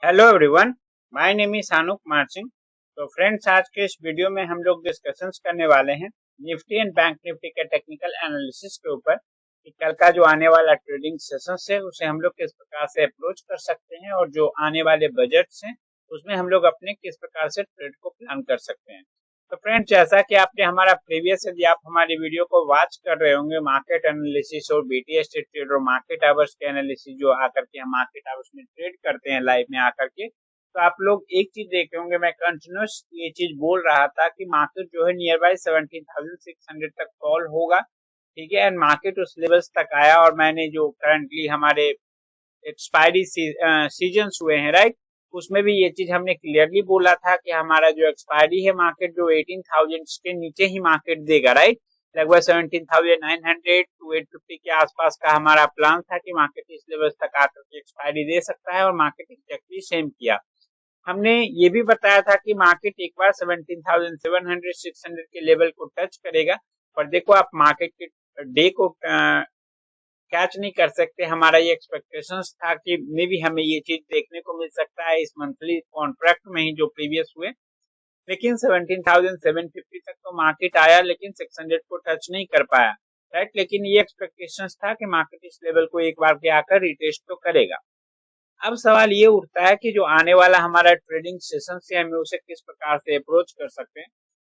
Hello everyone, my name is सानू कुमार सिंह। तो friends, आज के इस वीडियो में हम लोग डिस्कशंस करने वाले हैं निफ्टी एंड बैंक निफ्टी के टेक्निकल एनालिसिस के ऊपर कि कल का जो आने वाला ट्रेडिंग सेशन है उसे हम लोग किस प्रकार से अप्रोच कर सकते हैं और जो आने वाले बजट्स हैं उसमें हम लोग अपने किस प्रकार से ट्रेड को प्लान कर सकते हैं। तो फ्रेंड्स, जैसा कि आपने हमारा प्रीवियस यदि आप हमारी वीडियो को वॉच कर रहे होंगे, मार्केट एनालिसिस और बीटीएस ट्रेड और मार्केट आवर्स के एनालिसिस जो आकर के हम मार्केट आवर्स में ट्रेड करते हैं लाइव में आकर के, तो आप लोग एक चीज देखे होंगे, मैं कंटिन्यूस ये चीज बोल रहा था कि मार्केट जो है नियर बाय 17,600 तक फॉल होगा। ठीक है, एंड मार्केट उस लेवल्स तक आया और मैंने जो करंटली हमारे एक्सपायरी सीजन्स हुए हैं, राइट, उसमें भी ये चीज हमने क्लियरली बोला था कि हमारा जो एक्सपायरी है मार्केट जो 18,000 के नीचे ही मार्केट देगा, राइट। लगभग 17,900 टू 850 के आसपास का हमारा प्लान था कि मार्केट इस लेवल तक आकर के एक्सपायरी दे सकता है और मार्केट एग्जैक्टली सेम किया। हमने ये भी बताया था कि मार्केट एक बार 17,700 600 के लेवल को टच करेगा, पर देखो आप मार्केट के डे को कैच नहीं कर सकते। हमारा ये एक्सपेक्टेशंस था कि मे भी हमें ये चीज देखने को मिल सकता है इस मंथली कॉन्ट्रैक्ट में ही जो प्रीवियस हुए, लेकिन 17,750 तक तो मार्केट आया लेकिन 600 को टच नहीं कर पाया, राइट। लेकिन ये एक्सपेक्टेशंस था कि मार्केट इस लेवल को एक बार के आकर रिटेस्ट तो करेगा। अब सवाल ये उठता है कि जो आने वाला हमारा ट्रेडिंग सेशन से हमें उसे किस प्रकार से अप्रोच कर सकते हैं।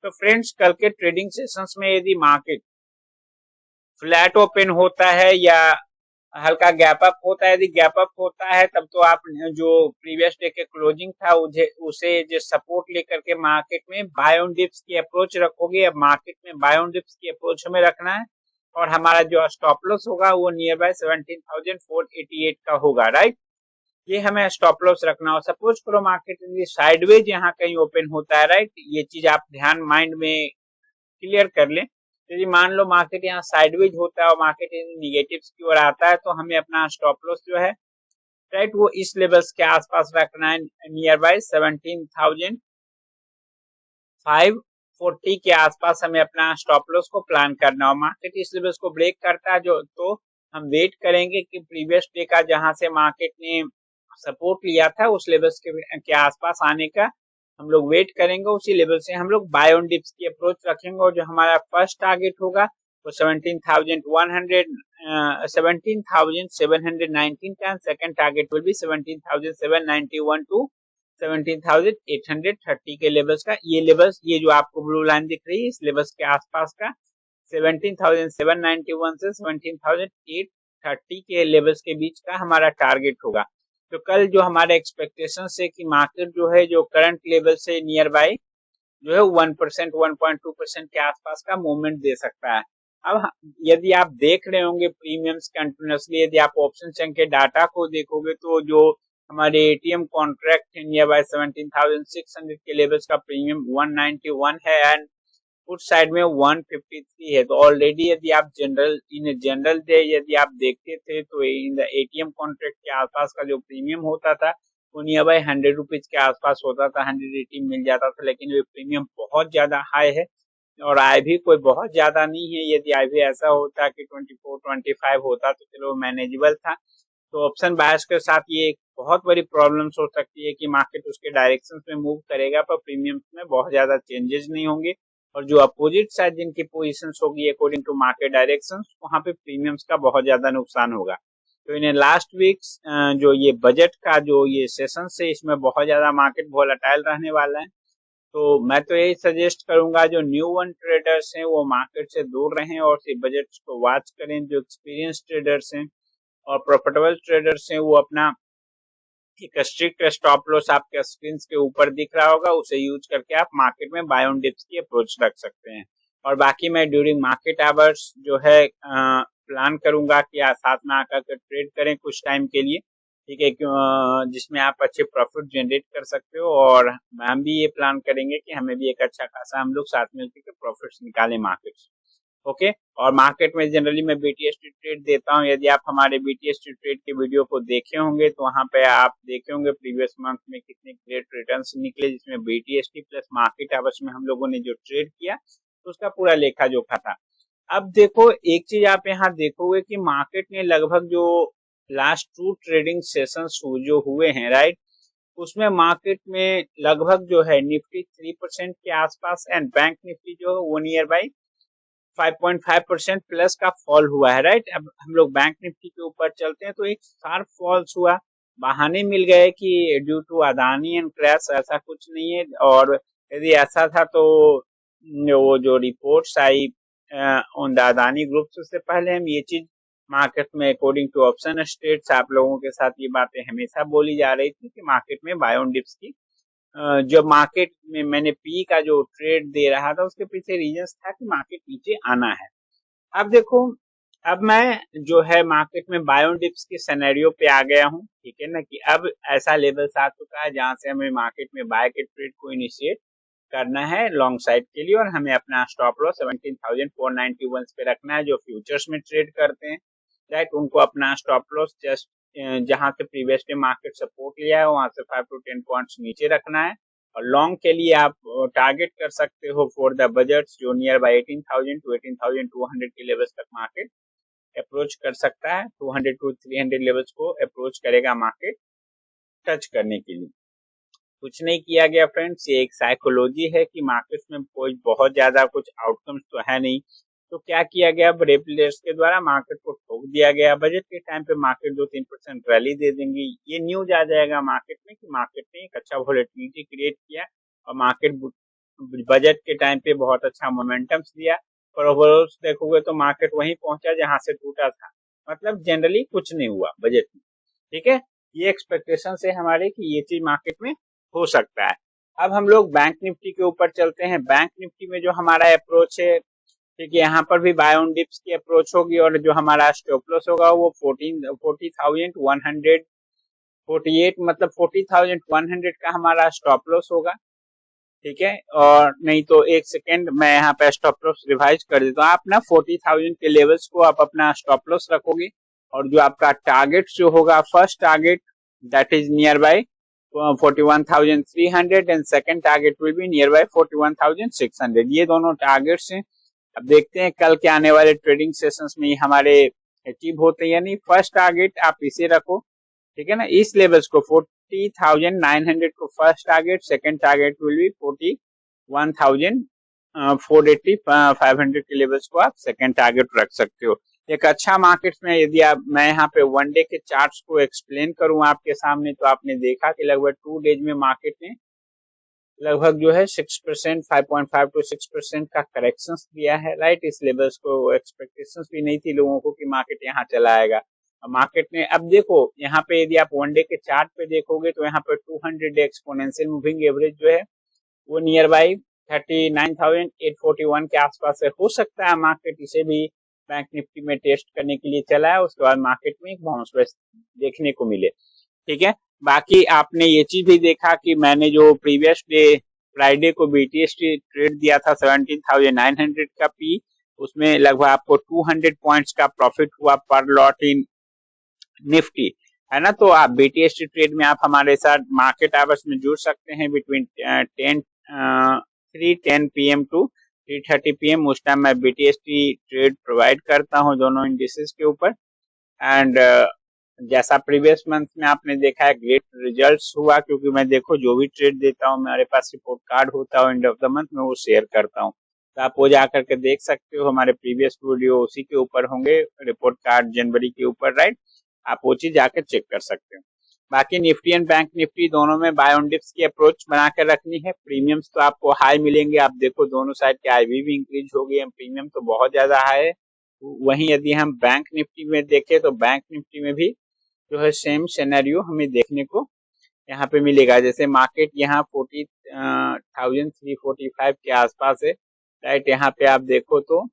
तो फ्रेंड्स, कल के ट्रेडिंग सेशंस में यदि मार्केट फ्लैट ओपन होता है या हल्का गैप अप होता है, यदि गैप अप होता है तब तो आप जो प्रीवियस डे के क्लोजिंग था उसे जो सपोर्ट लेकर के मार्केट में बाय ऑन डिप्स की अप्रोच रखोगे। अब मार्केट में बाय ऑन डिप्स की अप्रोच हमें रखना है और हमारा जो स्टॉप लॉस होगा वो नियर बाय 17,488 का होगा, राइट। ये हमें स्टॉप लॉस रखना हो। सपोज करो मार्केट साइडवेज यहाँ कहीं ओपन होता है, राइट, ये चीज आप ध्यान माइंड में क्लियर कर लें। यदि मान लो मार्केट यहाँ साइडवेज होता है और मार्केट निगेटिव्स की ओर आता है तो हमें अपना स्टॉप लॉस जो है, राइट, वो इस लेवल्स के आसपास रखना है, नियर बाय 17,540 के आसपास हमें अपना स्टॉप लॉस को प्लान करना हो। मार्केट इस लेवल्स को ब्रेक करता है जो तो हम वेट करेंगे कि प्रीवियस डे का जहां से मार्केट ने सपोर्ट लिया था उस लेवल्स के आसपास आने का हम लोग वेट करेंगे। उसी लेवल से हम लोग बाय ऑन डिप्स की अप्रोच रखेंगे और जो हमारा फर्स्ट टारगेट होगा वो 17,719 का, second target will be 17,791 to 17,830 के लेवल्स का। ये लेवल्स, ये जो आपको ब्लू लाइन दिख रही है, इस लेवल्स के आसपास का 17,791 से 17,830 के लेवल्स के बीच का हमारा टारगेट होगा। तो कल जो हमारे एक्सपेक्टेशन है कि मार्केट जो है जो करंट लेवल से नियर बाय जो है 1% 1.2% के आसपास का मूवमेंट दे सकता है। अब यदि आप देख रहे होंगे प्रीमियम्स कंटिन्यूसली, यदि आप ऑप्शन चेन के डाटा को देखोगे तो जो हमारे एटीएम कॉन्ट्रैक्ट है नियर बाय 17,600 के लेवल्स का प्रीमियम 191 है एंड पुट साइड में 153 है। तो ऑलरेडी यदि आप जनरल डे यदि आप देखते थे तो इन द एटीएम कॉन्ट्रैक्ट के आसपास का जो प्रीमियम होता था वो नियर बाय 100 रुपीज के आसपास होता था, 180 मिल जाता था। लेकिन ये प्रीमियम बहुत ज्यादा हाई है और आय भी कोई बहुत ज्यादा नहीं है। यदि आय भी ऐसा होता कि 24-25 होता तो चलो मैनेजेबल था। तो ऑप्शन बायस के साथ ये एक बहुत बड़ी प्रॉब्लम्स हो सकती है कि मार्केट उसके डायरेक्शन में मूव करेगा पर प्रीमियम्स में बहुत ज्यादा चेंजेस नहीं होंगे और जो अपोजिट साइड जिनकी पोजीशंस होगी अकॉर्डिंग टू मार्केट डायरेक्शंस, वहां पे प्रीमियम्स का बहुत ज्यादा नुकसान होगा। तो इन्हें लास्ट वीक्स जो ये बजट का जो ये सेशन है इसमें बहुत ज्यादा मार्केट वोलेटाइल रहने वाला है। तो मैं तो यही सजेस्ट करूंगा जो न्यू वन ट्रेडर्स हैं वो मार्केट से दूर रहें और सिर्फ बजट को वॉच करें। जो एक्सपीरियंस ट्रेडर्स हैं और प्रॉफिटेबल ट्रेडर्स हैं वो अपना एक स्ट्रिक्ट स्टॉप लॉस आपके स्क्रीन के ऊपर दिख रहा होगा, उसे यूज करके आप मार्केट में बाय ऑन डिप्स की अप्रोच रख सकते हैं। और बाकी मैं ड्यूरिंग मार्केट आवर्स जो है प्लान करूंगा कि साथ में आकर के ट्रेड करें कुछ टाइम के लिए, ठीक है, जिसमें आप अच्छे प्रॉफिट जनरेट कर सकते हो। और हम भी ये प्लान करेंगे कि हमें भी एक अच्छा खासा हम लोग साथ मिलकर के प्रॉफिट्स निकालें मार्केट से। ओके, और मार्केट में जनरली मैं बीटीएस ट्रेड देता हूं। यदि आप हमारे बीटीएस ट्रेड के वीडियो को देखे होंगे तो वहां पे आप देखे होंगे प्रीवियस मंथ में कितने ग्रेट रिटर्न्स निकले, जिसमें बीटीएसटी प्लस मार्केट आवर्स में हम लोगों ने जो ट्रेड किया तो उसका पूरा लेखा जोखा था। अब देखो एक चीज आप यहाँ देखोगे कि मार्केट ने लगभग जो लास्ट 2 ट्रेडिंग सेशंस जो हुए हैं, राइट, उसमें मार्केट में लगभग जो है निफ्टी 3% के आसपास एंड बैंक निफ्टी जो है वो नियर बाई 5.5% प्लस का फॉल हुआ है, राइट। अब हम लोग बैंक निफ्टी के ऊपर चलते हैं तो एक शार्प फॉल्स हुआ, बहाने मिल गए कि due to Adani and crash, ऐसा कुछ नहीं है। और यदि ऐसा था तो वो जो reports I on the Adani group, उससे पहले हम ये चीज मार्केट में अकॉर्डिंग टू ऑप्शन स्टेट्स आप लोगों के साथ ये बातें हमेशा बोली जा रही थी कि मार्केट में बाय ऑन डिप्स की जब मार्केट में मैंने पी का जो ट्रेड दे रहा था उसके पीछे रीजंस था कि मार्केट नीचे आना है। अब देखो, अब मैं जो है मार्केट में बाय ऑन डिप्स के सिनेरियो पे आ गया हूँ, ठीक है ना, कि अब ऐसा लेवल आ चुका है जहां से हमें मार्केट में बाय के ट्रेड को इनिशिएट करना है लॉन्ग साइड के लिए, और हमें अपना स्टॉप लॉस 17,491 पे रखना है। जो फ्यूचर्स में ट्रेड करते हैं, राइट, उनको अपना स्टॉप लॉस जस्ट जहां से प्रीवियस डे मार्केट सपोर्ट लिया है वहां से 5 to 10 पॉइंट्स नीचे रखना है। और लॉन्ग के लिए आप टारगेट कर सकते हो फॉर द बजट्स जो नियर बाय 18,000 to 18,200 के लेवल्स तक मार्केट अप्रोच कर सकता है। 200 to 300 लेवल्स को अप्रोच करेगा मार्केट टच करने के लिए। कुछ नहीं किया गया फ्रेंड्स, ये एक साइकोलॉजी है कि मार्केट में कोई बहुत ज्यादा कुछ आउटकम्स तो है नहीं। तो क्या किया गया, बड़े प्लेयर्स के द्वारा मार्केट को ठोक दिया गया। बजट के टाइम पे मार्केट 2-3% रैली दे देंगे, ये न्यूज आ जाएगा मार्केट में कि मार्केट ने एक अच्छा वोलेटिलिटी क्रिएट किया और मार्केट बजट के टाइम पे बहुत अच्छा मोमेंटम्स दिया। पर ओवरऑल देखोगे तो मार्केट वहीं पहुंचा जहां से टूटा था, मतलब जनरली कुछ नहीं हुआ बजट में, ठीक है। ये एक्सपेक्टेशन है हमारे कि ये चीज मार्केट में हो सकता है। अब हम लोग बैंक निफ्टी के ऊपर चलते हैं। बैंक निफ्टी में जो हमारा अप्रोच है, ठीक है, यहाँ पर भी बाय ऑन डिप्स की अप्रोच होगी और जो हमारा स्टॉप लॉस होगा वो 40,148, मतलब 40,100 का हमारा स्टॉप लॉस होगा, ठीक है। और नहीं तो एक सेकेंड, मैं यहाँ पे स्टॉप लॉस रिवाइज कर देता हूँ। आप ना 40,000 के लेवल्स को आप अपना स्टॉप लॉस रखोगे और जो आपका टारगेट जो होगा, first target that is near by 41,300 and second target will be near by 41,600। ये दोनों टारगेट्स हैं। अब देखते हैं कल के आने वाले ट्रेडिंग सेशंस में हमारे अचीव होते हैं या नहीं। फर्स्ट टारगेट आप इसे रखो, ठीक है ना, इस लेवल्स को 40,900 को first target, second target will B 41,480 500 के लेवल्स को आप सेकंड टारगेट रख सकते हो। एक अच्छा मार्केट में यदि आप, मैं यहाँ पे वन डे के चार्ट्स को एक्सप्लेन करूं आपके सामने, तो आपने देखा कि लगभग 2 डेज में मार्केट ने लगभग जो है 6%, 5.5 to 6% का करेक्शन दिया है, राइट। इस लेवल्स को एक्सपेक्टेशंस भी नहीं थी लोगों को कि मार्केट यहाँ चला आएगा। मार्केट ने, अब देखो यहाँ पे यदि आप वन डे के चार्ट पे देखोगे तो यहाँ पे 200 डे एक्सपोनेंशियल मूविंग एवरेज जो है वो नियर बाई 39,841 के आसपास है। हो सकता है मार्केट इसे भी बैंक निफ्टी में टेस्ट करने के लिए चला है, उसके बाद मार्केट में एक बाउंस बैक देखने को मिले, ठीक है। बाकी आपने ये चीज भी देखा कि मैंने जो प्रीवियस डे फ्राइडे को बीटीएसटी ट्रेड दिया था 17,900 का पी, उसमें लगभग आपको 200 पॉइंट्स का प्रॉफिट हुआ पर लॉट इन निफ्टी, है ना। तो आप बीटीएसटी ट्रेड में आप हमारे साथ मार्केट आवर्स में जुड़ सकते हैं बिटवीन 3:10 PM टू 3:30 PM। उस टाइम मैं बीटीएसटी ट्रेड प्रोवाइड करता हूं दोनों इंडिसेस के ऊपर। एंड जैसा प्रीवियस मंथ में आपने देखा है ग्रेट रिजल्ट्स हुआ, क्योंकि मैं देखो जो भी ट्रेड देता हूँ मेरे पास रिपोर्ट कार्ड होता है, एंड ऑफ द मंथ में वो शेयर करता हूँ। तो आप वो जाकर के देख सकते हो, हमारे प्रीवियस वीडियो उसी के ऊपर होंगे, रिपोर्ट कार्ड जनवरी के ऊपर, राइट। आप वो चीज जाकर चेक कर सकते हो। बाकी निफ्टी एंड बैंक निफ्टी दोनों में बाय ऑन डिप्स की अप्रोच बना कर रखनी है। प्रीमियम्स तो आपको हाई मिलेंगे, आप देखो दोनों साइड के आईवी भी इंक्रीज हो गई है, प्रीमियम तो बहुत ज्यादा हाई है। वहीं यदि हम बैंक निफ्टी में देखें तो बैंक निफ्टी में भी जो है सेम सिनेरियो हमें देखने को यहाँ पे मिलेगा। जैसे मार्केट यहाँ 40,345 के आसपास है, राइट। यहाँ पे आप देखो तो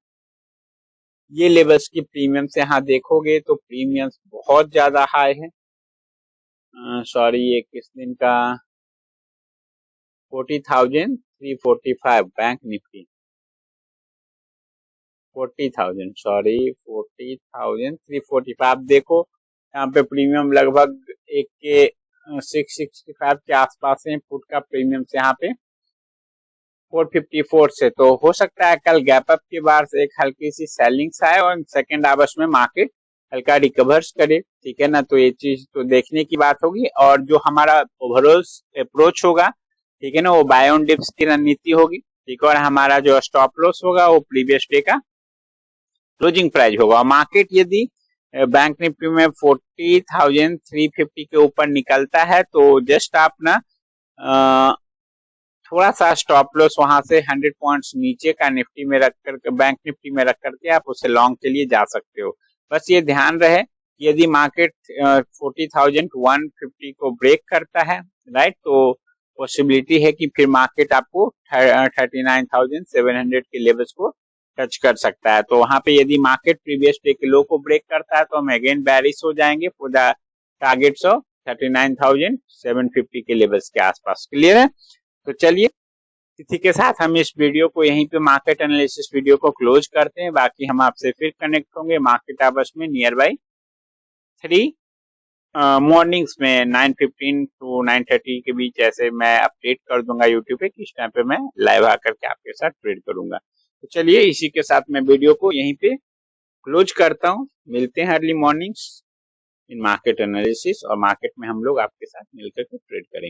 ये लेवल्स की प्रीमियम्स यहाँ देखोगे तो प्रीमियम्स बहुत ज्यादा हाई है। सॉरी, ये किस दिन का, 40,345 बैंक निफ्टी, 40,000 सॉरी 40,345। आप देखो यहाँ पे प्रीमियम लगभग एक के 665 के आसपास है। फुट का प्रीमियम से यहाँ पे 454 से, तो हो सकता है कल गैप अप के बाद एक हल्की सी सेलिंग्स आए और सेकंड आवर्स में मार्केट हल्का रिकवर्स करे, ठीक है ना। तो ये चीज तो देखने की बात होगी। और जो हमारा ओवरऑल अप्रोच होगा, ठीक है ना, वो बाय ऑन डिप्स की रणनीति होगी, ठीक है। और हमारा जो स्टॉप लॉस होगा वो प्रीवियस डे का क्लोजिंग प्राइस होगा। मार्केट यदि बैंक निफ्टी में 40,350 के ऊपर निकलता है तो जस्ट आप ना थोड़ा सा स्टॉप लॉस वहां से 100 पॉइंट्स नीचे का निफ्टी में रख कर, बैंक निफ्टी में रख करके आप उसे लॉन्ग के लिए जा सकते हो। बस ये ध्यान रहे कि यदि मार्केट 40,150 को ब्रेक करता है, राइट, तो पॉसिबिलिटी है कि फिर मार्केट आपको 39,700 के लेवल्स को टच कर सकता है। तो वहां पे यदि मार्केट प्रीवियस डे के लो को ब्रेक करता है तो हम अगेन बैरिश हो जाएंगे फॉर द टारगेट्स ऑफ 39,750 के लेवल्स के आसपास। क्लियर है? तो चलिए, इसी के साथ हम इस वीडियो को यहीं पे मार्केट एनालिसिस वीडियो को क्लोज करते हैं। बाकी हम आपसे फिर कनेक्ट होंगे मार्केट आवर्स में नियर बाई 3 मॉर्निंग्स में 9:15 टू 9:30 के बीच। ऐसे मैं अपडेट कर दूंगा यूट्यूब पे किस टाइम पे मैं लाइव आकर के आपके साथ ट्रेड करूंगा। तो चलिए, इसी के साथ मैं वीडियो को यहीं पे क्लोज करता हूँ। मिलते हैं अर्ली मॉर्निंग्स इन मार्केट एनालिसिस, और मार्केट में हम लोग आपके साथ मिलकर के ट्रेड करेंगे।